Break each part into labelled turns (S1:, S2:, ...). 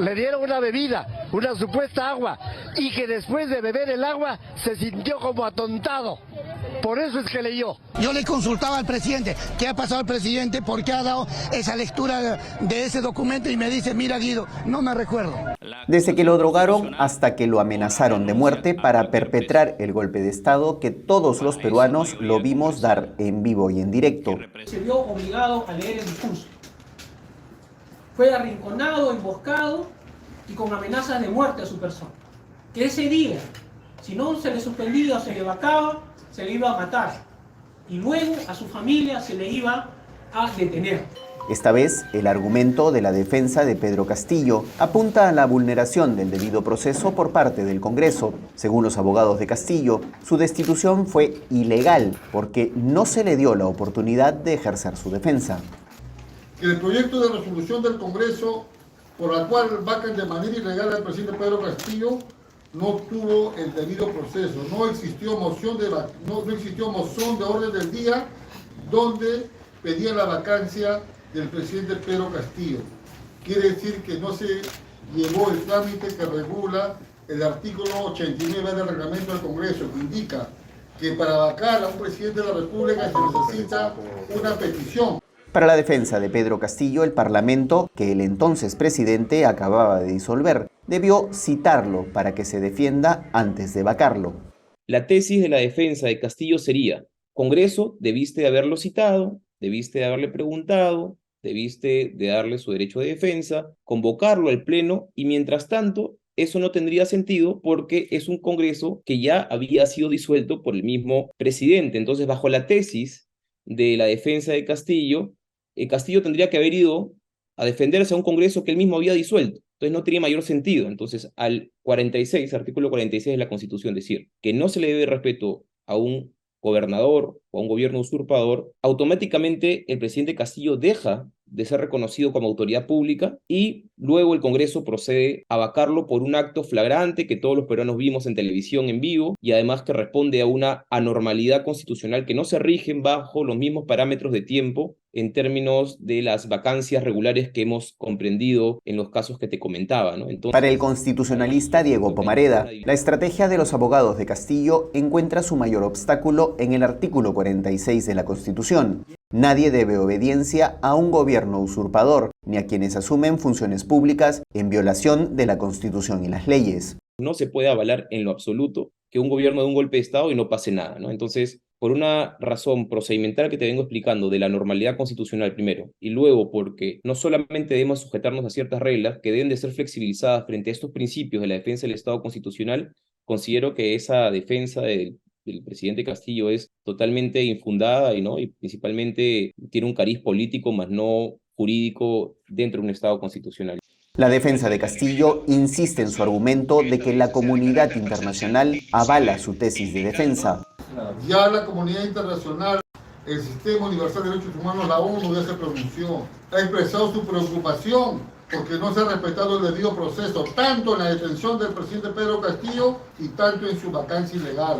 S1: le dieron una bebida, una supuesta agua, y que después de beber el agua se sintió como atontado. Por eso es que leyó.
S2: Yo le consultaba al presidente, ¿qué ha pasado al presidente? ¿Por qué ha dado esa lectura de ese documento? Y me dice, mira Guido, no me recuerdo.
S3: Desde que lo drogaron hasta que lo amenazaron de muerte para perpetrar el golpe de Estado que todos los peruanos lo vimos dar en vivo y en directo.
S4: Se vio obligado a leer el discurso. Fue arrinconado, emboscado y con amenazas de muerte a su persona. Que ese día, si no se le suspendía o se le vacaba, se le iba a matar. Y luego a su familia se le iba a detener.
S3: Esta vez, el argumento de la defensa de Pedro Castillo apunta a la vulneración del debido proceso por parte del Congreso. Según los abogados de Castillo, su destitución fue ilegal porque no se le dio la oportunidad de ejercer su defensa.
S5: El proyecto de resolución del Congreso por la cual vacan de manera ilegal al presidente Pedro Castillo no tuvo el debido proceso. No existió moción de orden del día donde pedía la vacancia del presidente Pedro Castillo. Quiere decir que no se llevó el trámite que regula el artículo 89 del reglamento del Congreso, que indica que para vacar a un presidente de la República se necesita una petición.
S3: Para la defensa de Pedro Castillo, el Parlamento, que el entonces presidente acababa de disolver, debió citarlo para que se defienda antes de vacarlo.
S6: La tesis de la defensa de Castillo sería: Congreso, debiste haberlo citado, debiste haberle preguntado, debiste de darle su derecho de defensa, convocarlo al Pleno, y mientras tanto eso no tendría sentido porque es un Congreso que ya había sido disuelto por el mismo presidente. Entonces, bajo la tesis de la defensa de Castillo, Castillo tendría que haber ido a defenderse a un Congreso que él mismo había disuelto. Entonces no tenía mayor sentido. Entonces, al 46, artículo 46 de la Constitución, decir que no se le debe respeto a un gobernador o a un gobierno usurpador, automáticamente el presidente Castillo deja de ser reconocido como autoridad pública y luego el Congreso procede a vacarlo por un acto flagrante que todos los peruanos vimos en televisión en vivo y además que responde a una anormalidad constitucional que no se rigen bajo los mismos parámetros de tiempo en términos de las vacancias regulares que hemos comprendido en los casos que te comentaba, ¿no? Entonces,
S3: para el constitucionalista Diego Pomareda, la estrategia de los abogados de Castillo encuentra su mayor obstáculo en el artículo 46 de la Constitución. Nadie debe obediencia a un gobierno usurpador, ni a quienes asumen funciones públicas en violación de la Constitución y las leyes.
S6: No se puede avalar en lo absoluto que un gobierno dé un golpe de Estado y no pase nada, ¿no? Entonces, por una razón procedimental que te vengo explicando de la normalidad constitucional primero, y luego porque no solamente debemos sujetarnos a ciertas reglas que deben de ser flexibilizadas frente a estos principios de la defensa del Estado constitucional, considero que esa defensa del presidente Castillo es totalmente infundada y principalmente tiene un cariz político más no jurídico dentro de un Estado constitucional.
S3: La defensa de Castillo insiste en su argumento de que la comunidad internacional avala su tesis de defensa.
S5: Ya la comunidad internacional, el Sistema Universal de Derechos Humanos, la ONU, ya se pronunció, ha expresado su preocupación porque no se ha respetado el debido proceso, tanto en la detención del presidente Pedro Castillo y tanto en su vacancia ilegal.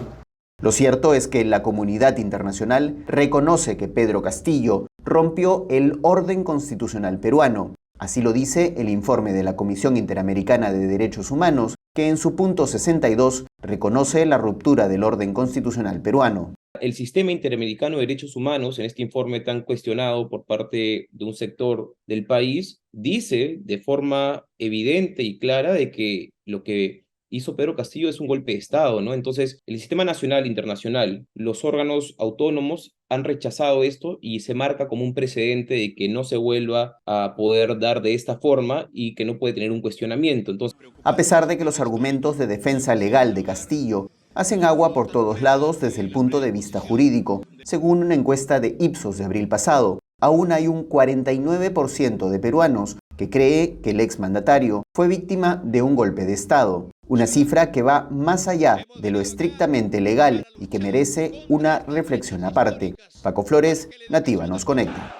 S3: Lo cierto es que la comunidad internacional reconoce que Pedro Castillo rompió el orden constitucional peruano. Así lo dice el informe de la Comisión Interamericana de Derechos Humanos, que en su punto 62 reconoce la ruptura del orden constitucional peruano.
S6: El sistema interamericano de derechos humanos, en este informe tan cuestionado por parte de un sector del país, dice de forma evidente y clara de que lo que hizo Pedro Castillo es un golpe de Estado, ¿no? Entonces, el sistema nacional, internacional, los órganos autónomos han rechazado esto y se marca como un precedente de que no se vuelva a poder dar de esta forma y que no puede tener un cuestionamiento. Entonces,
S3: a pesar de que los argumentos de defensa legal de Castillo hacen agua por todos lados desde el punto de vista jurídico, según una encuesta de Ipsos de abril pasado, aún hay un 49% de peruanos que cree que el exmandatario fue víctima de un golpe de Estado. Una cifra que va más allá de lo estrictamente legal y que merece una reflexión aparte. Paco Flores, Nativa nos conecta.